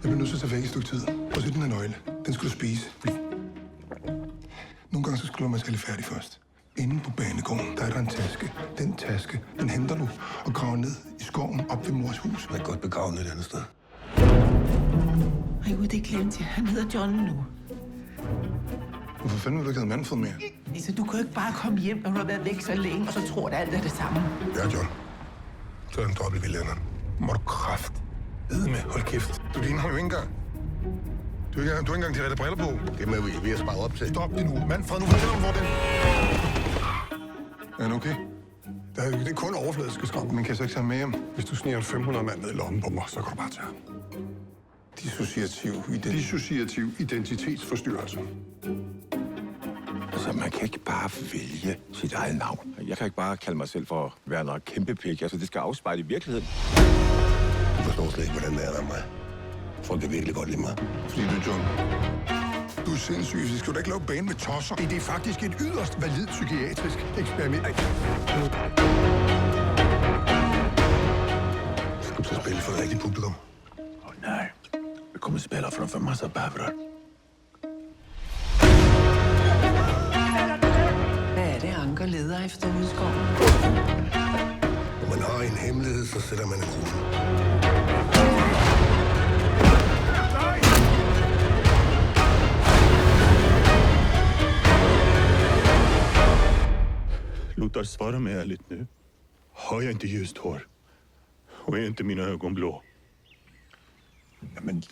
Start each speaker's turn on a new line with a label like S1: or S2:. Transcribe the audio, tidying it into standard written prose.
S1: bliver nødt til at tage væk et stykke tid. Og så den her nøgle. Den skal du spise. Nogle gange så skal du være færdig først. Inde på banegården, der er der en taske. Den taske, den henter du og graver ned i skoven op ved mors hus.
S2: Jeg er godt begravet et andet sted.
S3: Ej, det glemte jeg. Han hedder John nu.
S1: Hvorfor fanden vil du ikke have Manfred mere?
S3: Altså, du kan jo ikke bare komme hjem, når du har været væk så længe, og så tror du, at alt er det samme.
S1: Ja, John. Så er den dobbelt ved lænderen. Må du kraft. Med, hold kæft. Du ligner ham jo ikke engang. Du har ikke engang de rette briller på.
S2: Det er vi ved at spare op til.
S1: Stop det nu. Manfred, nu fortæller mig, hvor den... Er han okay? Det er kun overfladiske skam. Men kan jeg så ikke tage med hjem? Hvis du sniger 500 mand ned i lommen på mig, så kan du bare tage ham. Dissociativ identitetsforstyrrelse.
S4: Altså, man kan ikke bare vælge sit eget navn. Jeg kan ikke bare kalde mig selv for Werner Kæmpepik. Altså, det skal afspejle i virkeligheden.
S2: Du forstår slet ikke, hvordan det er der mig. Folk kan virkelig godt lide mig.
S1: Fordi du er John. Du er sindssyg. Så skal du da ikke lave bane med tosser. Det er faktisk et yderst validt psykiatrisk eksperiment.
S2: Skal du så spille for det rigtige publikum?
S4: Nej. Vi kommer spela framför massa bävrar.
S3: Hvad er det, Anker leder efter ude i skoven?
S2: Når man har en hemmelighed, så sætter man en rulle.
S5: Lothar, svara mig ärligt nu. Har jag inte ljust hår? Och är inte mina ögon blå?
S4: Jamen,